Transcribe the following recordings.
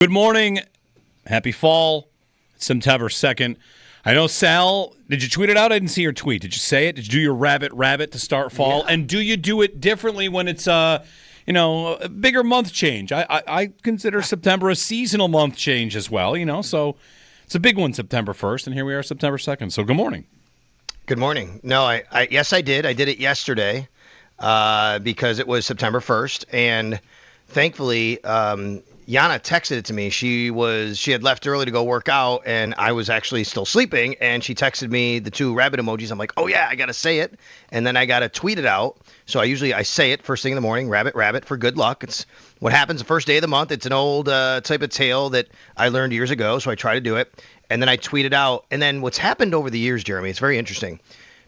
Good morning. Happy fall. It's September 2nd. I know, Sal, did you tweet it out? I didn't see your tweet. Did you say it? Did you do your rabbit to start fall? Yeah. And do you do it differently when it's a bigger month change? I consider September a seasonal month change as well, so it's a big one, September 1st, and here we are, September 2nd. So good morning. Good morning. No, yes, I did. I did it yesterday because it was September 1st, and thankfully, Yana texted it to me. She had left early to go work out, and I was actually still sleeping, and she texted me the two rabbit emojis. I'm like, oh yeah, I gotta say it, and then I gotta tweet it out. So I say it first thing in the morning, rabbit for good luck. It's what happens the first day of the month. It's an old type of tale that I learned years ago, so I try to do it, and then I tweet it out. And then what's happened over the years, Jeremy, it's very interesting.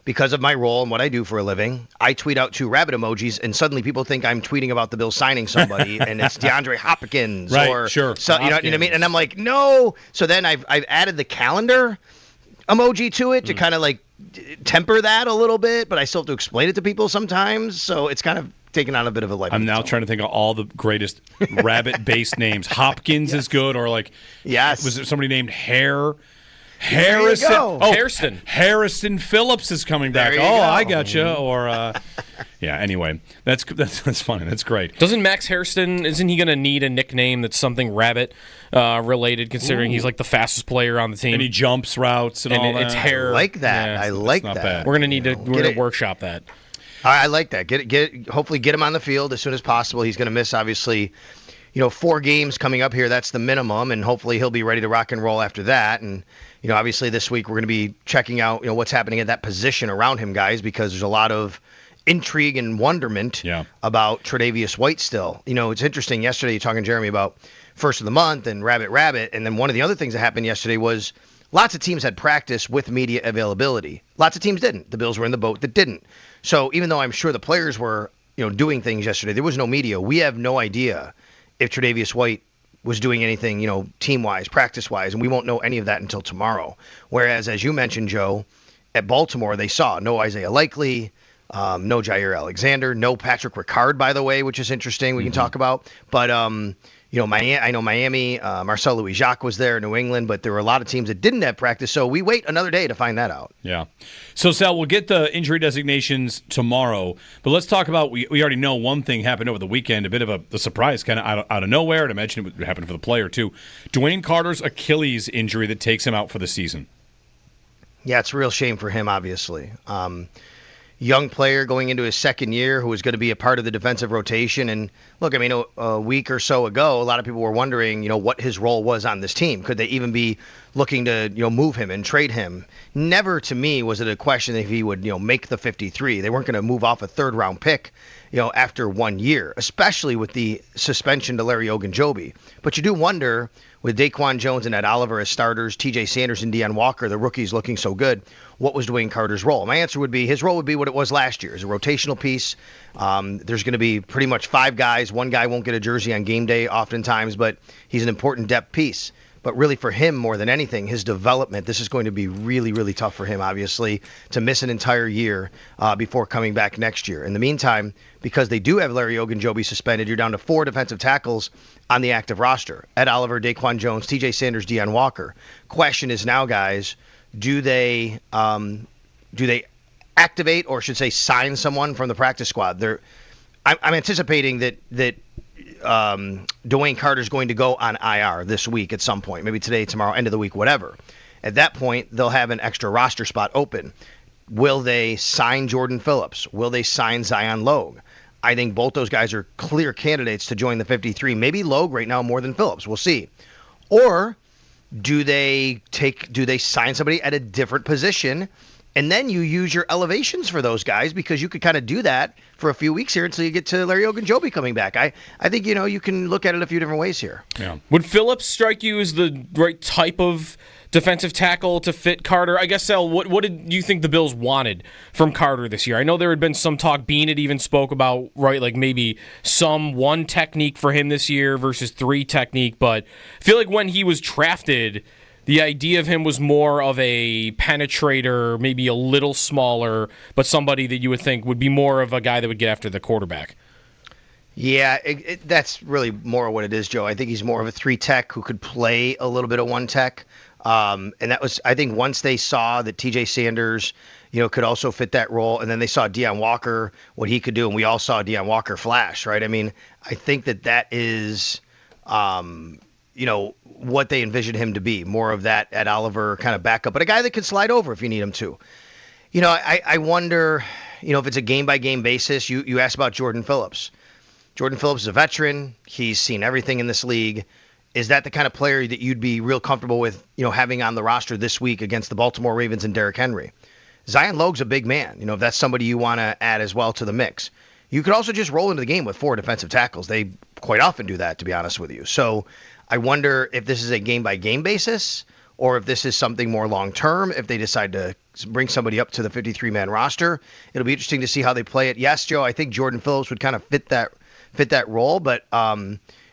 Because of my role and what I do for a living, I tweet out two rabbit emojis, and suddenly people think I'm tweeting about the Bills signing somebody, and it's DeAndre Hopkins, right? Or sure, so, you know what I mean. And I'm like, no. So then I've added the calendar emoji to it to kind of like temper that a little bit, but I still have to explain it to people sometimes. So it's kind of taken on a bit of a life. I'm now trying to think of all the greatest rabbit-based names. Hopkins is good, or like, yes, was there somebody named Harrison? Harrison Phillips is coming back. I gotcha. Or anyway, that's funny. That's great. Isn't he going to need a nickname that's something rabbit related, considering he's like the fastest player on the team? And he jumps routes and all that. It's hair. I like that. Yeah, I like that. Bad. We're going to workshop that. I like that. Hopefully get him on the field as soon as possible. He's going to miss, obviously, 4 games coming up here. That's the minimum, and hopefully he'll be ready to rock and roll after that. And obviously this week we're going to be checking out, what's happening at that position around him, guys, because there's a lot of intrigue and wonderment about Tre'Davious White still. It's interesting. Yesterday, you're talking, Jeremy, about first of the month and rabbit. And then one of the other things that happened yesterday was lots of teams had practice with media availability. Lots of teams didn't. The Bills were in the boat that didn't. So even though I'm sure the players were, doing things yesterday, there was no media. We have no idea if Tre'Davious White was doing anything, team-wise, practice-wise, and we won't know any of that until tomorrow. Whereas, as you mentioned, Joe, at Baltimore, they saw no Isaiah Likely, no Jair Alexander, no Patrick Ricard, by the way, which is interesting. We can talk about. But, I know Miami, Marcel Louis-Jacques was there, New England, but there were a lot of teams that didn't have practice, so we wait another day to find that out. Yeah. So, Sal, we'll get the injury designations tomorrow, but let's talk about, we already know one thing happened over the weekend, a bit of a surprise kind of out of nowhere, and I imagine it would happen for the player too. Dwayne Carter's Achilles injury that takes him out for the season. Yeah, it's a real shame for him, obviously. Young player going into his second year who was going to be a part of the defensive rotation. And look, a week or so ago, a lot of people were wondering, what his role was on this team. Could they even be looking to, move him and trade him? Never, to me, was it a question if he would, make the 53. They weren't going to move off a third-round pick, after 1 year, especially with the suspension to Larry Ogunjobi. But you do wonder, with Daquan Jones and Ed Oliver as starters, TJ Sanders and Deion Walker, the rookies looking so good, what was Dwayne Carter's role? My answer would be his role would be what it was last year, as a rotational piece. There's going to be pretty much 5 guys. One guy won't get a jersey on game day oftentimes, but he's an important depth piece. But really for him, more than anything, his development, this is going to be really, really tough for him, obviously, to miss an entire year before coming back next year. In the meantime, because they do have Larry Ogunjobi suspended, you're down to 4 defensive tackles on the active roster. Ed Oliver, Daquan Jones, TJ Sanders, Deion Walker. Question is now, guys, do they activate, or should say sign someone from the practice squad? I'm anticipating that Dwayne Carter's going to go on IR this week at some point, maybe today, tomorrow, end of the week, whatever. At that point, they'll have an extra roster spot open. Will they sign Jordan Phillips? Will they sign Zion Logue? I think both those guys are clear candidates to join the 53. Maybe Logue right now more than Phillips. We'll see. Or do they sign somebody at a different position? And then you use your elevations for those guys, because you could kind of do that for a few weeks here until you get to Larry Ogunjobi coming back. I think, you can look at it a few different ways here. Yeah. Would Phillips strike you as the right type of defensive tackle to fit Carter? I guess, Sal, what did you think the Bills wanted from Carter this year? I know there had been some talk, Bean had even spoke about, right, like maybe some 1 technique for him this year versus 3 technique, but I feel like when he was drafted, the idea of him was more of a penetrator, maybe a little smaller, but somebody that you would think would be more of a guy that would get after the quarterback. Yeah, that's really more what it is, Joe. I think he's more of a 3 tech who could play a little bit of 1 tech. And that was, I think, once they saw that TJ Sanders, could also fit that role, and then they saw Deion Walker, what he could do, and we all saw Deion Walker flash, right? I mean, I think that is, what they envisioned him to be, more of that at Oliver kind of backup, but a guy that can slide over if you need him to. I wonder, if it's a game-by-game basis. You asked about Jordan Phillips. Jordan Phillips is a veteran. He's seen everything in this league. Is that the kind of player that you'd be real comfortable with, having on the roster this week against the Baltimore Ravens and Derrick Henry? Zion Logue's a big man. If that's somebody you want to add as well to the mix. You could also just roll into the game with 4 defensive tackles. They quite often do that, to be honest with you. So I wonder if this is a game-by-game basis or if this is something more long-term, if they decide to bring somebody up to the 53-man roster. It'll be interesting to see how they play it. Yes, Joe, I think Jordan Phillips would kind of fit that role, but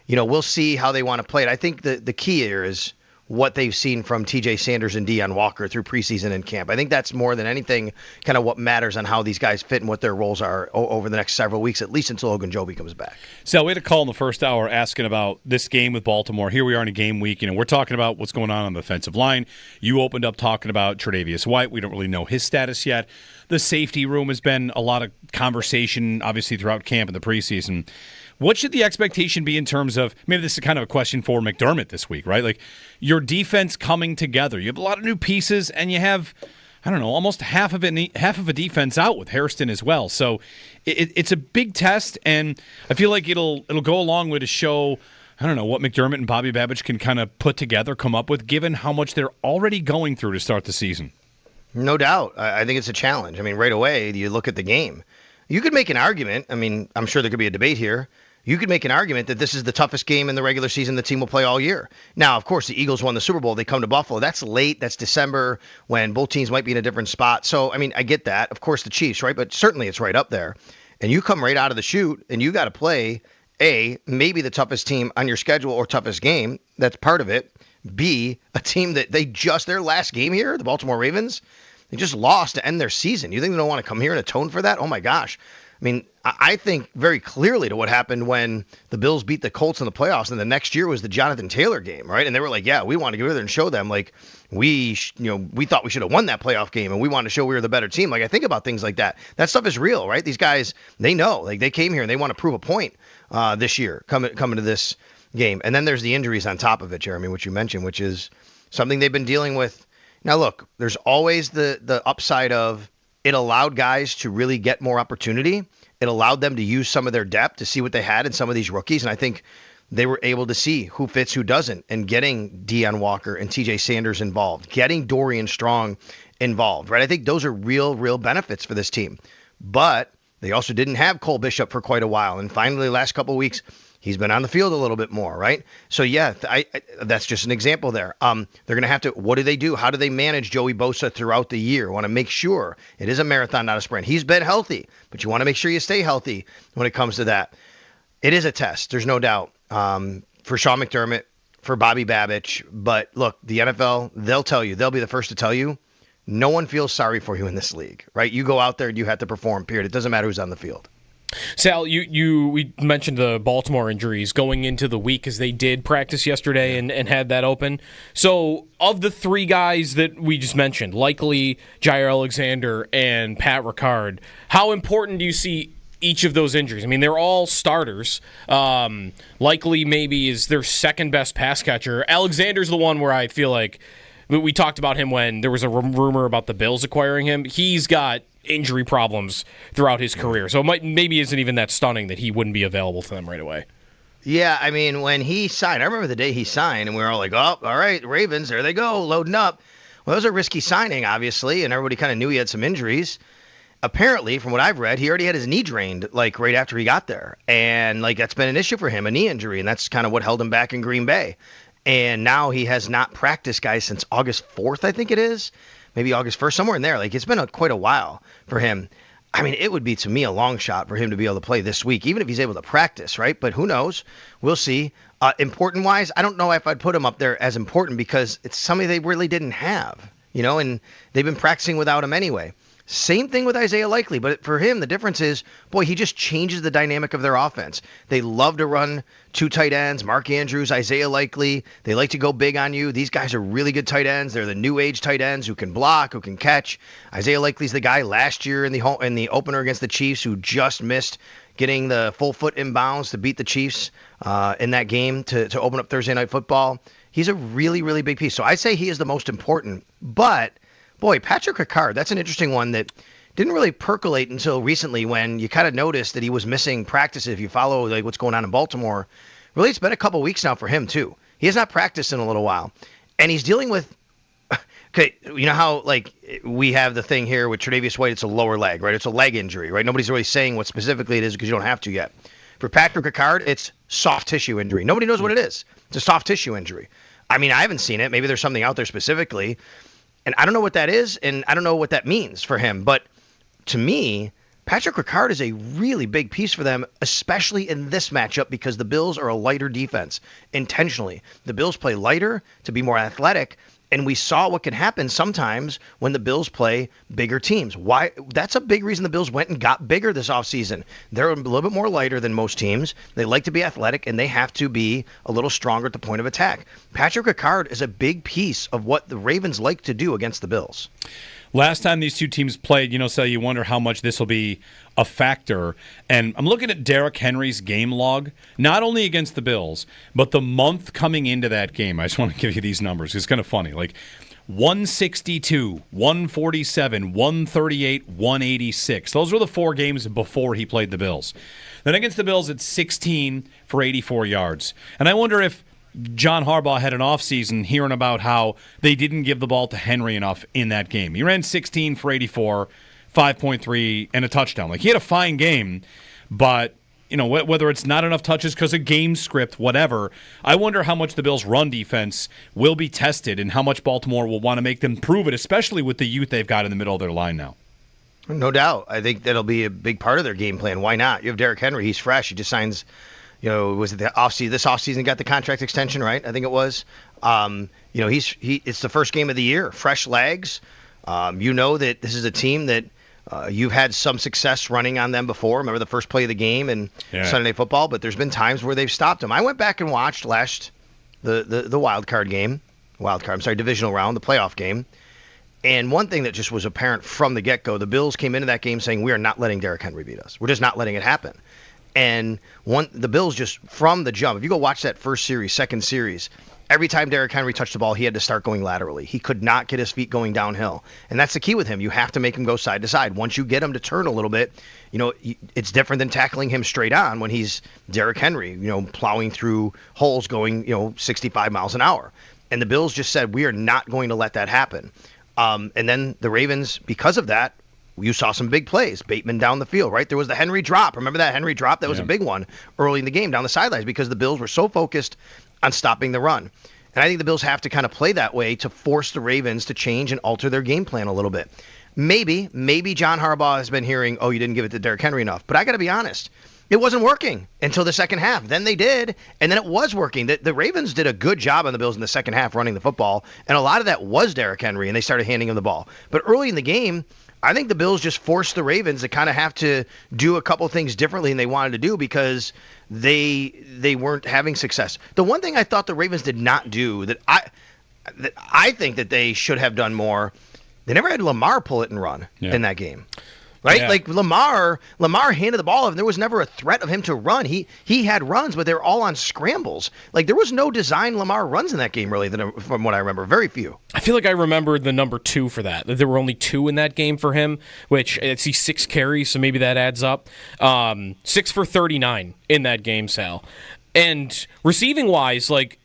we'll see how they want to play it. I think the key here is what they've seen from TJ Sanders and Deion Walker through preseason and camp. I think that's more than anything kind of what matters on how these guys fit and what their roles are over the next several weeks, at least until Ogunjobi comes back. So we had a call in the first hour asking about this game with Baltimore. Here we are in a game week. We're talking about what's going on the defensive line. You opened up talking about Tre'Davious White. We don't really know his status yet. The safety room has been a lot of conversation, obviously, throughout camp and the preseason. What should the expectation be in terms of, maybe this is kind of a question for McDermott this week, right? Like your defense coming together. You have a lot of new pieces, and you have, almost half of a defense out with Hairston as well. So it's a big test, and I feel like it'll go a long way to show, what McDermott and Bobby Babich can kind of put together, come up with, given how much they're already going through to start the season. No doubt. I think it's a challenge. Right away, you look at the game. You could make an argument. I'm sure there could be a debate here. You could make an argument that this is the toughest game in the regular season the team will play all year. Now, of course, the Eagles won the Super Bowl. They come to Buffalo. That's late. That's December when both teams might be in a different spot. So, I get that. Of course, the Chiefs, right? But certainly it's right up there. And you come right out of the chute, and you got to play, A, maybe the toughest team on your schedule or toughest game. That's part of it. B, a team that their last game here, the Baltimore Ravens, they just lost to end their season. You think they don't want to come here and atone for that? Oh, my gosh. I think very clearly to what happened when the Bills beat the Colts in the playoffs, and the next year was the Jonathan Taylor game, right? And they were like, yeah, we want to go over there and show them, like, we thought we should have won that playoff game, and we want to show we were the better team. Like, I think about things like that. That stuff is real, right? These guys, they know. Like, they came here, and they want to prove a point this year coming to this game. And then there's the injuries on top of it, Jeremy, which you mentioned, which is something they've been dealing with. Now, look, there's always the upside of it allowed guys to really get more opportunity. It allowed them to use some of their depth to see what they had in some of these rookies. And I think they were able to see who fits, who doesn't, and getting Deion Walker and TJ Sanders involved, getting Dorian Strong involved, right? I think those are real benefits for this team. But they also didn't have Cole Bishop for quite a while. And finally, the last couple of weeks, he's been on the field a little bit more, right? So, yeah, that's just an example there. They're going to have to, what do they do? How do they manage Joey Bosa throughout the year? Want to make sure it is a marathon, not a sprint. He's been healthy, but you want to make sure you stay healthy when it comes to that. It is a test. There's no doubt for Sean McDermott, for Bobby Babich. But, look, the NFL, they'll be the first to tell you, no one feels sorry for you in this league, right? You go out there and you have to perform, period. It doesn't matter who's on the field. Sal, we mentioned the Baltimore injuries going into the week as they did practice yesterday and had that open. So of the 3 guys that we just mentioned, likely Jair Alexander and Pat Ricard, how important do you see each of those injuries? They're all starters. Likely maybe is their second best pass catcher. Alexander's the one where I feel like we talked about him when there was a rumor about the Bills acquiring him. He's got injury problems throughout his career. So it maybe isn't even that stunning that he wouldn't be available to them right away. Yeah, when he signed, I remember the day he signed, and we were all like, oh, all right, Ravens, there they go, loading up. Well, it was a risky signing, obviously, and everybody kind of knew he had some injuries. Apparently, from what I've read, he already had his knee drained, right after he got there. And, that's been an issue for him, a knee injury, and that's kind of what held him back in Green Bay. And now he has not practiced, guys, since August 4th, I think it is. Maybe August 1st, somewhere in there. It's been quite a while for him. It would be, to me, a long shot for him to be able to play this week, even if he's able to practice, right? But who knows? We'll see. Important-wise, I don't know if I'd put him up there as important because it's somebody they really didn't have, and they've been practicing without him anyway. Same thing with Isaiah Likely, but for him, the difference is, boy, he just changes the dynamic of their offense. They love to run two tight ends, Mark Andrews, Isaiah Likely. They like to go big on you. These guys are really good tight ends. They're the new age tight ends who can block, who can catch. Isaiah Likely's the guy last year in the opener against the Chiefs who just missed getting the full foot inbounds to beat the Chiefs in that game to open up Thursday Night Football. He's a really, really big piece. So I say he is the most important, but boy, Patrick Ricard, that's an interesting one that didn't really percolate until recently when you kind of noticed that he was missing practice. If you follow like what's going on in Baltimore, really it's been a couple weeks now for him too. He has not practiced in a little while. And he's dealing with, okay, you know how like we have the thing here with Tre'Davious White, it's a lower leg, right? It's a leg injury, right? Nobody's really saying what specifically it is because you don't have to yet. For Patrick Ricard, it's soft tissue injury. Nobody knows what it is. It's a soft tissue injury. I mean, I haven't seen it. Maybe there's something out there specifically. And I don't know what that is, and I don't know what that means for him. But to me, Patrick Ricard is a really big piece for them, especially in this matchup because the Bills are a lighter defense intentionally. The Bills play lighter to be more athletic, and we saw what can happen sometimes when the Bills play bigger teams. Why? That's a big reason the Bills went and got bigger this offseason. They're a little bit more lighter than most teams. They like to be athletic, and they have to be a little stronger at the point of attack. Patrick Ricard is a big piece of what the Ravens like to do against the Bills. Last time these two teams played, so you wonder how much this will be a factor. And I'm looking at Derrick Henry's game log, not only against the Bills, but the month coming into that game. I just want to give you these numbers. It's kind of funny. Like 162, 147, 138, 186. Those were the 4 games before he played the Bills. Then against the Bills, it's 16 for 84 yards. And I wonder if John Harbaugh had an offseason hearing about how they didn't give the ball to Henry enough in that game. He ran 16 for 84, 5.3, and a touchdown. Like, he had a fine game, but, whether it's not enough touches because of game script, whatever, I wonder how much the Bills' run defense will be tested and how much Baltimore will want to make them prove it, especially with the youth they've got in the middle of their line now. No doubt. I think that'll be a big part of their game plan. Why not? You have Derrick Henry. He's fresh. He just signs... was it the offseason? This offseason got the contract extension, right? I think it was. It's the first game of the year, fresh legs. That this is a team that you've had some success running on them before. Remember the first play of the game and Sunday Night Football, but there's been times where they've stopped them. I went back and watched the wild card game, divisional round, the playoff game. And one thing that just was apparent from the get-go, the Bills came into that game saying, we are not letting Derrick Henry beat us. We're just not letting it happen. And the Bills just from the jump, if you go watch that first series, second series, every time Derrick Henry touched the ball, he had to start going laterally. He could not get his feet going downhill. And that's the key with him. You have to make him go side to side. Once you get him to turn a little bit, it's different than tackling him straight on when he's Derrick Henry, plowing through holes going, 65 miles an hour. And the Bills just said, we are not going to let that happen. And then the Ravens, because of that, you saw some big plays. Bateman down the field, right? There was the Henry drop. Remember that Henry drop? That was a big one early in the game down the sidelines because the Bills were so focused on stopping the run. And I think the Bills have to kind of play that way to force the Ravens to change and alter their game plan a little bit. Maybe John Harbaugh has been hearing, you didn't give it to Derrick Henry enough. But I got to be honest, it wasn't working until the second half. Then they did, and then it was working. The Ravens did a good job on the Bills in the second half running the football, and a lot of that was Derrick Henry, and they started handing him the ball. But early in the game, I think the Bills just forced the Ravens to kind of have to do a couple things differently than they wanted to do because they weren't having success. The one thing I thought the Ravens did not do that I think that they should have done more, they never had Lamar pull it and run in that game. Right? Yeah. Like Lamar handed the ball off, and there was never a threat of him to run. He had runs, but they're all on scrambles. Like there was no design Lamar runs in that game, really, from what I remember. Very few. I feel like I remembered the number 2 for that. There were only 2 in that game for him, which I see 6 carries, so maybe that adds up. 6 for 39 in that game, Sal. And receiving wise, like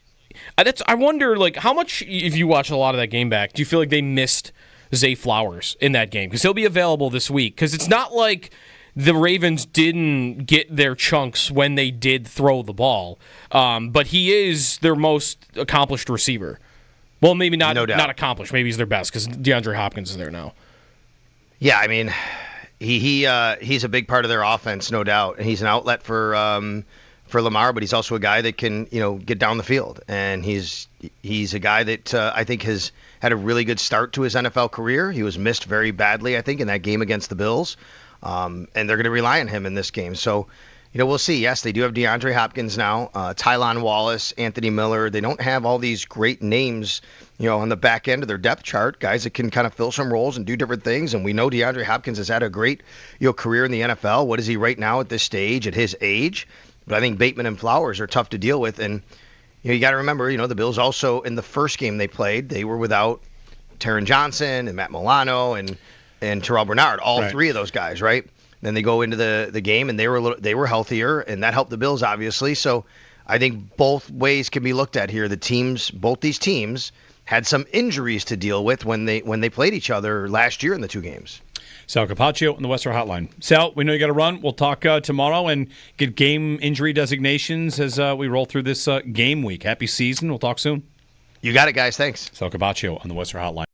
I wonder, like how much, if you watch a lot of that game back, do you feel like they missed Zay Flowers in that game? Because he'll be available this week. Because it's not like the Ravens didn't get their chunks when they did throw the ball. But he is their most accomplished receiver. Well, maybe not accomplished. Maybe he's their best because DeAndre Hopkins is there now. Yeah, I mean, he's a big part of their offense, no doubt. And he's an outlet for for Lamar, but he's also a guy that can, get down the field. And he's a guy that I think has had a really good start to his NFL career. He was missed very badly, I think, in that game against the Bills. And they're going to rely on him in this game. So, we'll see. Yes, they do have DeAndre Hopkins now, Tylan Wallace, Anthony Miller. They don't have all these great names, on the back end of their depth chart, guys that can kind of fill some roles and do different things. And we know DeAndre Hopkins has had a great, career in the NFL. What is he right now at this stage, at his age? But I think Bateman and Flowers are tough to deal with. And, you got to remember, the Bills also, in the first game they played, they were without Taron Johnson and Matt Milano and Terrell Bernard, all three of those guys, right? Then they go into the game and they were healthier, and that helped the Bills obviously. So I think both ways can be looked at here. Both these teams had some injuries to deal with when they played each other last year in the two games. Sal Capaccio on the Western Hotline. Sal, we know you got to run. We'll talk tomorrow and get game injury designations as we roll through this game week. Happy season. We'll talk soon. You got it, guys. Thanks. Sal Capaccio on the Western Hotline.